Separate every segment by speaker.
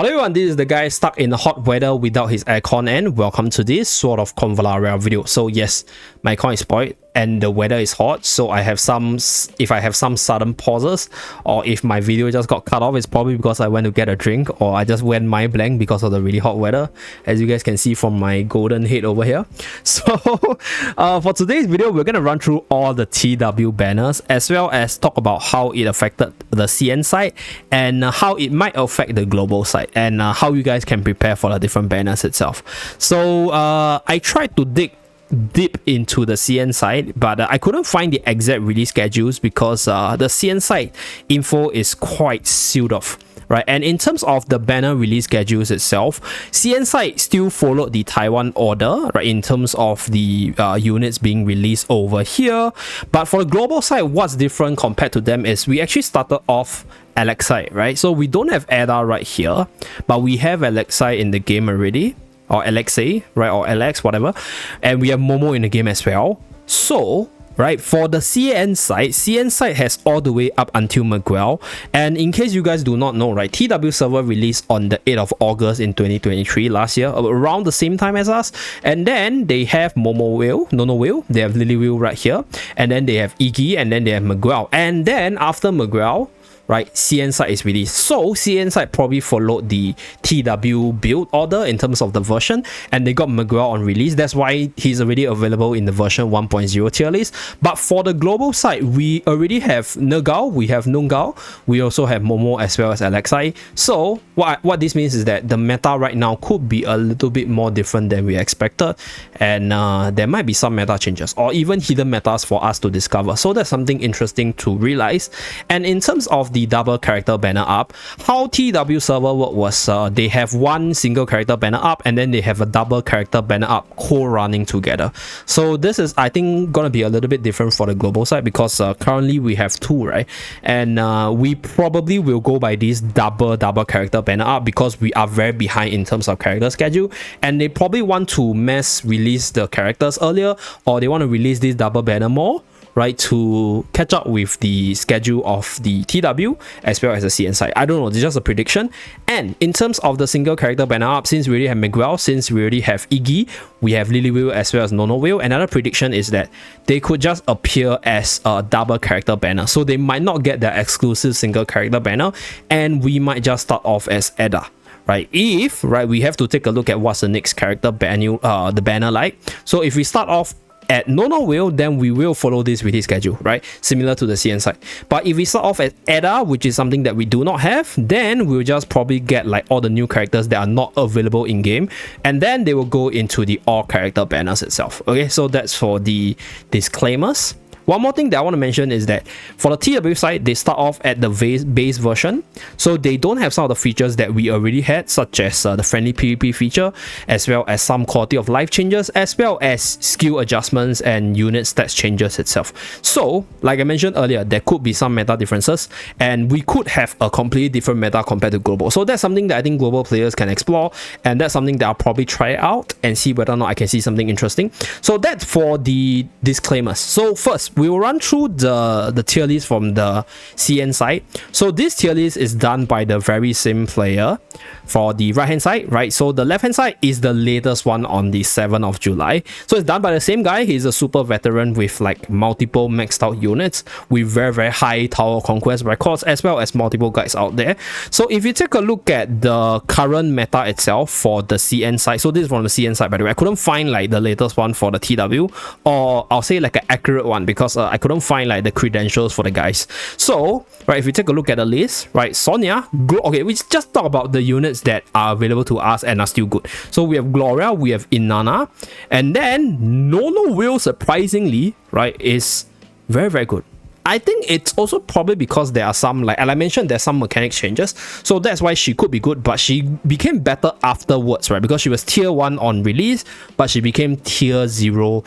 Speaker 1: Hello everyone, this is the guy stuck in the hot weather without his aircon, and welcome to this sort of Convallaria video. So yes, my aircon is spoiled and the weather is hot, so I have some, if I have some sudden pauses or if my video just got cut off, it's probably because I went to get a drink or I just went mind blank because of the really hot weather, as you guys can see from my golden head over here. So for today's video, we're going to run through all the TW banners as well as talk about how it affected the CN side and how it might affect the global side, and how you guys can prepare for the different banners itself. So I tried to dig deep into the CN side, but I couldn't find the exact release schedules because the CN side info is quite sealed off, right? And in terms of the banner release schedules itself, CN side still followed the Taiwan order, right, in terms of the units being released over here. But for the global side, what's different compared to them is we actually started off Alexei, right? So we don't have Ada right here, but we have Alexei in the game already, or Alexei, right, or Alex, whatever, and we have Momo in the game as well. So right, for the CN side has all the way up until Miguel. And in case you guys do not know, right, TW server released on the 8th of August in 2023, last year, around the same time as us. And then they have Momo Whale, Nono Whale, they have Lily Whale right here, and then they have Iggy, and then they have Miguel. And then after Miguel, right, CN side is released. So CN side probably followed the TW build order in terms of the version, and they got Miguel on release. That's why he's already available in the version 1.0 tier list. But for the global side, we already have Nergal, we have Nungal, we also have Momo as well as Alexei. So what this means is that the meta right now could be a little bit more different than we expected, and there might be some meta changes or even hidden metas for us to discover. So that's something interesting to realize. And in terms of the double character banner up, how TW server work was they have one single character banner up and then they have a double character banner up co-running together. So this is, I think, gonna be a little bit different for the global side because currently we have two, right? And we probably will go by this double character banner up because we are very behind in terms of character schedule, and they probably want to mass release the characters earlier, or they want to release this double banner more, right, to catch up with the schedule of the TW as well as the CN side. I don't know, it's just a prediction. And in terms of the single character banner up, since we already have Miguel, since we already have Iggy, we have Lily Whale as well as Nono Whale, another prediction is that they could just appear as a double character banner. So they might not get their exclusive single character banner, and we might just start off as Ada. Right, if right, we have to take a look at what's the next character banner, the banner like. So if we start off at Nono Whale, then we will follow this release schedule, right, similar to the CN side. But if we start off at Ada, which is something that we do not have, then we'll just probably get like all the new characters that are not available in game, and then they will go into the all character banners itself. Okay, so that's for the disclaimers. One more thing that I want to mention is that for the TW side, they start off at the base version, so they don't have some of the features that we already had, such as the friendly PvP feature, as well as some quality of life changes, as well as skill adjustments and unit stats changes itself. So like I mentioned earlier, there could be some meta differences, and we could have a completely different meta compared to global. So that's something that I think global players can explore, and that's something that I'll probably try out and see whether or not I can see something interesting. So that's for the disclaimers. So first, we will run through the tier list from the CN side. So this tier list is done by the very same player for the right hand side, right? So the left hand side is the latest one on the 7th of July. So it's done by the same guy. He's a super veteran with like multiple maxed out units with very high tower conquest records, as well as multiple guides out there. So if you take a look at the current meta itself for the CN side, so this is from the CN side, by the way. I couldn't find like the latest one for the TW, or I'll say like an accurate one, because I couldn't find like the credentials for the guys. So right, if you take a look at the list, right, Sonia, okay, we just talk about the units that are available to us and are still good. So we have Gloria, we have Inanna, and then Nono Whale, surprisingly, right, is very good. I think it's also probably because there are some, like I mentioned, there's some mechanics changes, so that's why she could be good, but she became better afterwards, right? Because she was tier 1 on release, but she became tier 0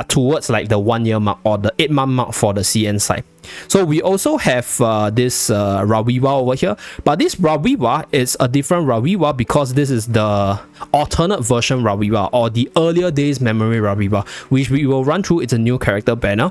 Speaker 1: towards like the 1 year mark or the 8-month mark for the CN side. So we also have this Rawiwa over here, but this Rawiwa is a different Rawiwa because this is the alternate version Rawiwa, or the earlier days memory Rawiwa, which we will run through. It's a new character banner.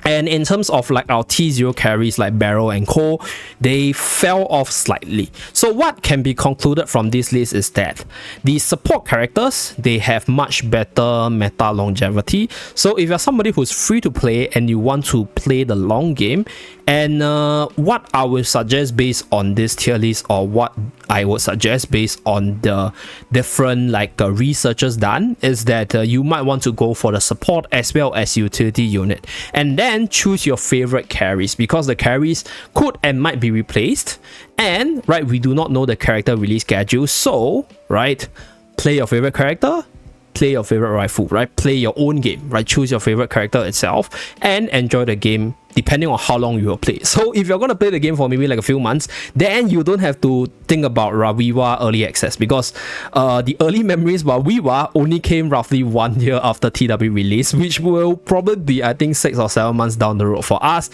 Speaker 1: And in terms of like our T0 carries like Barrow and Co, they fell off slightly. So what can be concluded from this list is that the support characters, they have much better meta longevity. So if you're somebody who's free to play and you want to play the long game, and what I would suggest based on this tier list, or what I would suggest based on the different like researchers done, is that you might want to go for the support as well as utility unit, and then choose your favorite carries, because the carries could and might be replaced, and right, we do not know the character release schedule. So right, play your favorite character, play your favorite rifle, right? Play your own game, right? Choose your favorite character itself and enjoy the game depending on how long you will play. So if you're going to play the game for maybe like a few months, then you don't have to think about Rawiwa early access, because the early memories about Rawiwa only came roughly 1 year after TW release, which will probably be, I think, 6 or 7 months down the road for us,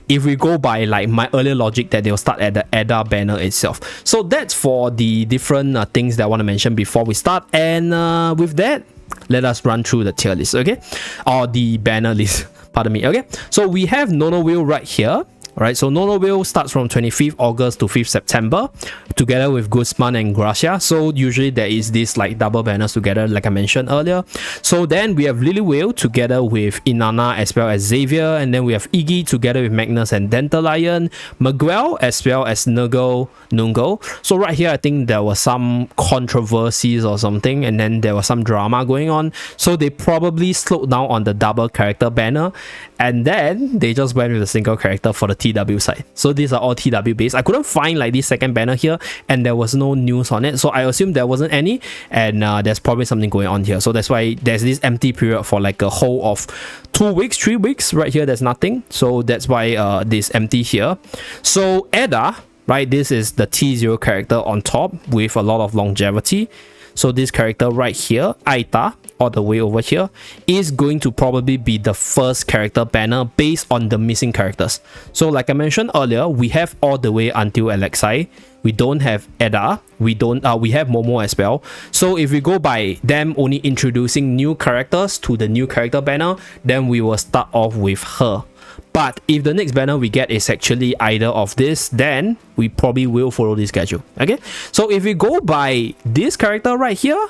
Speaker 1: if we go by like my earlier logic that they'll start at the EDA banner itself. So that's for the different things that I want to mention before we start. And with that, let us run through the tier list, okay? Or the banner list, pardon me, okay? So we have Nono Wheel right here. Right, so Nono Wheel starts from 25th August to 5th September, together with Guzman and Gracia. So usually there is this like double banners together, like I mentioned earlier. So then we have Lily Whale together with Inanna as well as Xavier, and then we have Iggy together with Magnus and Dentalion, Miguel as well as Nungo. So right here, I think there was some controversies or something, and then there was some drama going on. So they probably slowed down on the double character banner, and then they just went with a single character for the TW side. So these are all TW based. I couldn't find like this second banner here, and there was no news on it, so I assume there wasn't any, and there's probably something going on here. So that's why there's this empty period for like a whole of 2 weeks, 3 weeks. Right here there's nothing, so that's why this empty here. So Eda, right, this is the T0 character on top with a lot of longevity. So this character right here, Aita, all the way over here, is going to probably be the first character banner based on the missing characters. So like I mentioned earlier, we have all the way until Alexei. We don't have Eda. We have Momo as well. So if we go by them only introducing new characters to the new character banner, then we will start off with her. But if the next banner we get is actually either of this, then we probably will follow this schedule. Okay, so if we go by this character right here,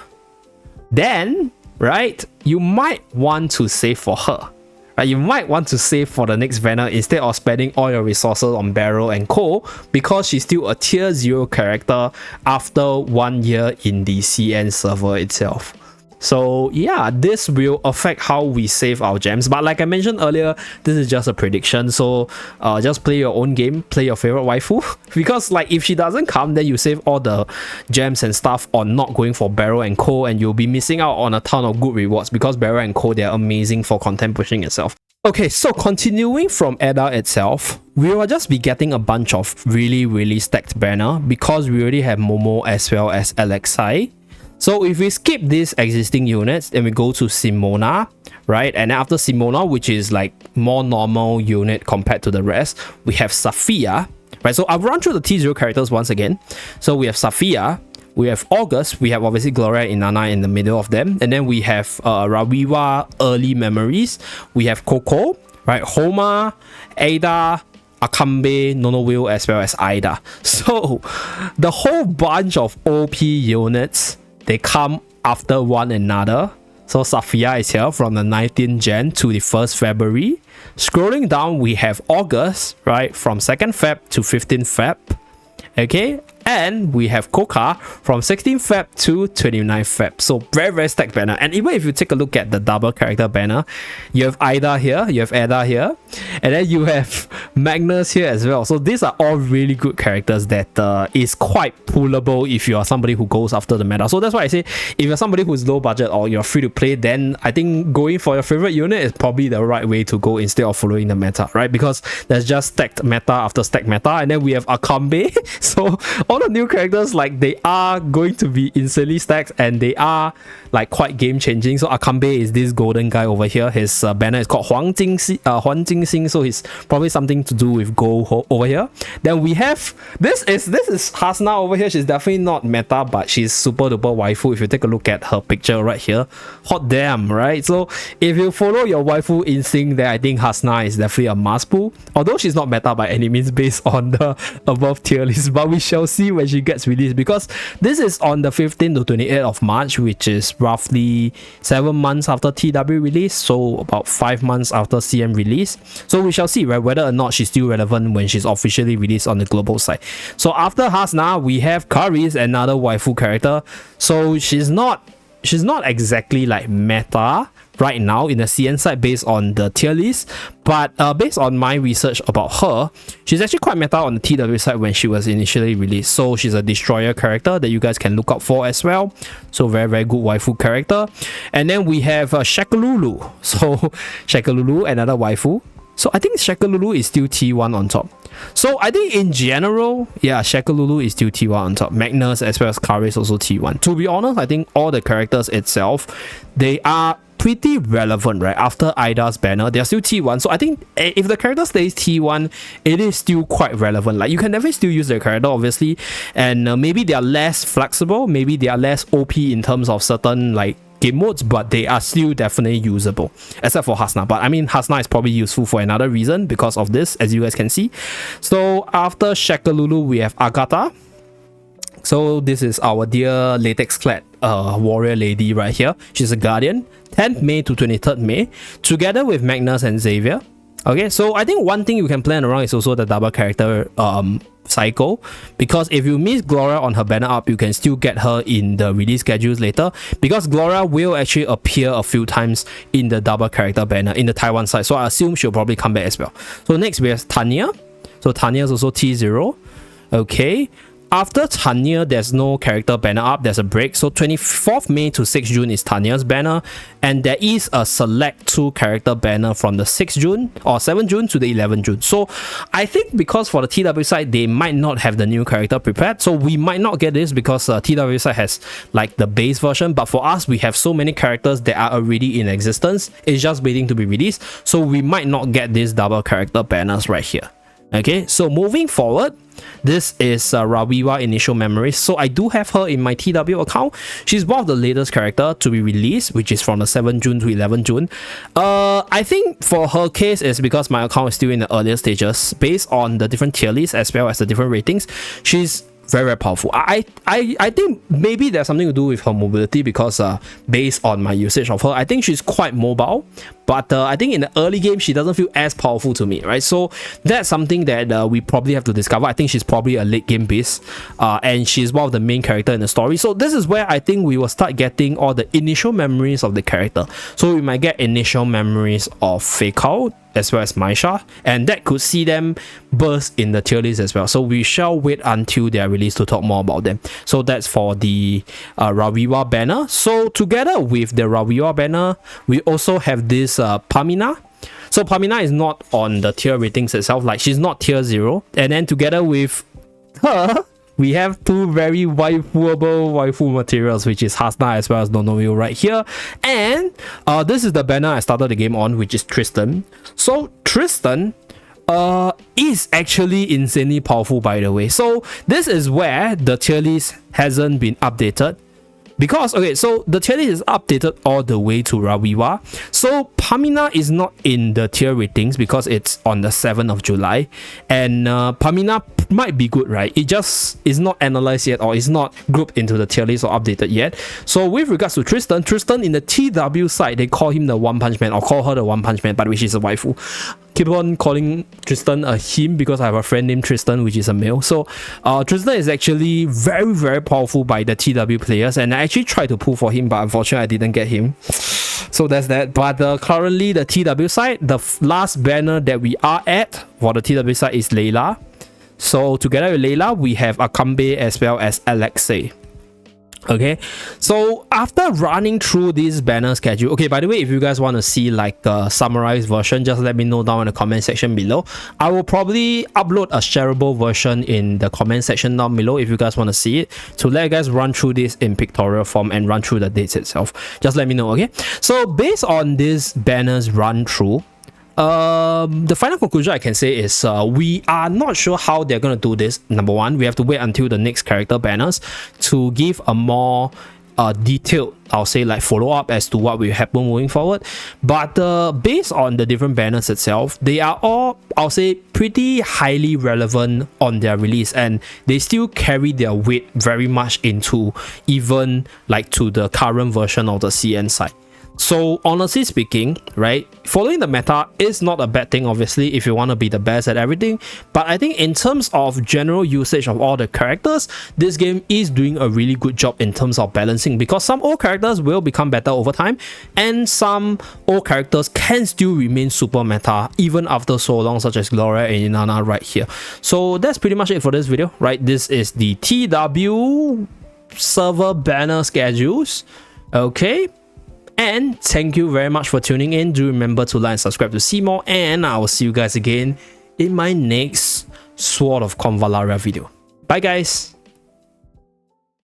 Speaker 1: then right, you might want to save for her. Right, you might want to save for the next banner instead of spending all your resources on Barrow and Co, because she's still a tier 0 character after 1 year in the CN server itself. So yeah, this will affect how we save our gems, but like I mentioned earlier, this is just a prediction. So just play your own game, play your favorite waifu, because like if she doesn't come, then you save all the gems and stuff on not going for Barrow and Co, and you'll be missing out on a ton of good rewards, because Barrow and Co, they're amazing for content pushing itself. Okay, so continuing from Eda itself, we will just be getting a bunch of really stacked banner, because we already have Momo as well as Alexei. So if we skip these existing units, then we go to Simona, right? And after Simona, which is like more normal unit compared to the rest, we have Safia, right? So I'll run through the T0 characters once again. So we have Safia, we have August, we have obviously Gloria and Inanna in the middle of them, and then we have Rawiwa early memories, we have Coco, right? Homa, Ada, Akambe, Nono Wheel, as well as Aida. So the whole bunch of OP units, they come after one another. So Safia is here from the 19th Jan to the 1st February. Scrolling down, we have August, right, from 2nd Feb to 15th Feb. Okay, and we have Koka from 16th Feb to 29th Feb. So very stacked banner. And even if you take a look at the double character banner, you have Aida here, you have Eda here, and then you have Magnus here as well. So these are all really good characters that is quite pullable if you are somebody who goes after the meta. So that's why I say, if you're somebody who's low budget or you're free to play, then I think going for your favorite unit is probably the right way to go instead of following the meta, right? Because there's just stacked meta after stacked meta, and then we have Akambe. So all the new characters, like, they are going to be insanely stacked and they are like quite game changing. So Akambe is this golden guy over here. His banner is called Huang Jingxing, so he's probably something to do with gold over here. Then we have this is Hasna over here. She's definitely not meta, but she's super duper waifu. If you take a look at her picture right here, hot damn, right? So if you follow your waifu instinct, then I think Hasna is definitely a must pull, although she's not meta by any means based on the above tier list, but we shall see when she gets released, because this is on the 15th to 28th of March, which is roughly 7 months after TW release, so about 5 months after CM release. So we shall see, right, whether or not she's still relevant when she's officially released on the global side. So after Hasna, we have Karis, another waifu character. So she's not exactly like meta right now in the CN side based on the tier list, but based on my research about her, she's actually quite meta on the TW side when she was initially released. So she's a destroyer character that you guys can look out for as well. So very, very good waifu character. And then we have Shakalulu. So Shakalulu, another waifu. So I think Shakalulu is still T1 on top. So I think in general, yeah, Shakalulu is still T1 on top. Magnus as well as Karis also T1. To be honest, I think all the characters itself, they are pretty relevant, right? After Ida's banner, they're still T1. So I think if the character stays T1, it is still quite relevant. Like, you can definitely still use their character, obviously, and maybe they are less flexible, maybe they are less OP in terms of certain like game modes, but they are still definitely usable, except for Hasna. But I mean, Hasna is probably useful for another reason because of this, as you guys can see. So after Shakalulu, we have Agatha. So this is our dear latex clad warrior lady right here. She's a guardian. 10th May to 23rd May, together with Magnus and Xavier. Okay, so I think one thing you can plan around is also the double character cycle, because if you miss Gloria on her banner up, you can still get her in the release schedules later, because Gloria will actually appear a few times in the double character banner in the Taiwan side, so I assume she'll probably come back as well. So next we have Tanya. So Tanya is also T0. Okay, after Tanya, there's no character banner up, there's a break. So 24th May to 6th June is Tanya's banner, and there is a select 2 character banner from the 6th June or 7th June to the 11th June. So I think because for the TW side, they might not have the new character prepared, so we might not get this because TW side has like the base version, but for us, we have so many characters that are already in existence, it's just waiting to be released, so we might not get these double character banners right here. Okay, so moving forward, this is Rawiwa Initial Memories. So I do have her in my TW account. She's one of the latest character to be released, which is from the 7th June to 11th June. I think for her case is because my account is still in the earlier stages. Based on the different tier lists as well as the different ratings, she's very, very powerful. I think maybe there's something to do with her mobility, because based on my usage of her, I think she's quite mobile, but I think in the early game she doesn't feel as powerful to me, right? So that's something that we probably have to discover. I think she's probably a late game beast, and she's one of the main character in the story. So this is where I think we will start getting all the initial memories of the character. So we might get initial memories of Fei Kao as well as Maisha, and that could see them burst in the tier list as well. So we shall wait until they are released to talk more about them. So that's for the Rawiwa banner. So together with the Rawiwa banner, we also have this Pamina. So Pamina is not on the tier ratings itself, like she's not tier 0. And then together with her, we have 2 very waifu materials, which is Hasna as well as Nonoyo right here. And this is the banner I started the game on, which is Tristan. So Tristan is actually insanely powerful, by the way. So this is where the tier list hasn't been updated. Because, okay, so the tier list is updated all the way to Rawiwa. So Pamina is not in the tier ratings because it's on the 7th of July. And Pamina might be good, right? It just is not analyzed yet, or is not grouped into the tier list or updated yet. So with regards to Tristan in the TW side, they call him the One Punch Man, or call her the One Punch Man, but which is a waifu. Keep on calling Tristan a him because I have a friend named Tristan, which is a male. So Tristan is actually very, very powerful by the TW players, and I actually tried to pull for him, but unfortunately I didn't get him. So that's that. But currently the TW side, the last banner that we are at for the TW side is Layla. So together with Layla, we have Akambe as well as Alexei. Okay, so after running through this banner schedule, okay, by the way, if you guys want to see like a summarized version, just let me know down in the comment section below. I will probably upload a shareable version in the comment section down below if you guys want to see it, to let you guys run through this in pictorial form and run through the dates itself. Just let me know. Okay, so based on this banners run through, the final conclusion I can say is we are not sure how they're going to do this. Number one, we have to wait until the next character banners to give a more detailed, I'll say, like follow-up as to what will happen moving forward. But based on the different banners itself, they are all, I'll say, pretty highly relevant on their release, and they still carry their weight very much into even like to the current version of the CN side. So honestly speaking, right, following the meta is not a bad thing, obviously, if you want to be the best at everything. But I think in terms of general usage of all the characters, this game is doing a really good job in terms of balancing, because some old characters will become better over time, and some old characters can still remain super meta even after so long, such as Gloria and Inanna right here. So that's pretty much it for this video, right? This is the TW server banner schedules. Okay. And thank you very much for tuning in. Do remember to like and subscribe to see more, and I will see you guys again in my next Sword of Convallaria video. Bye guys!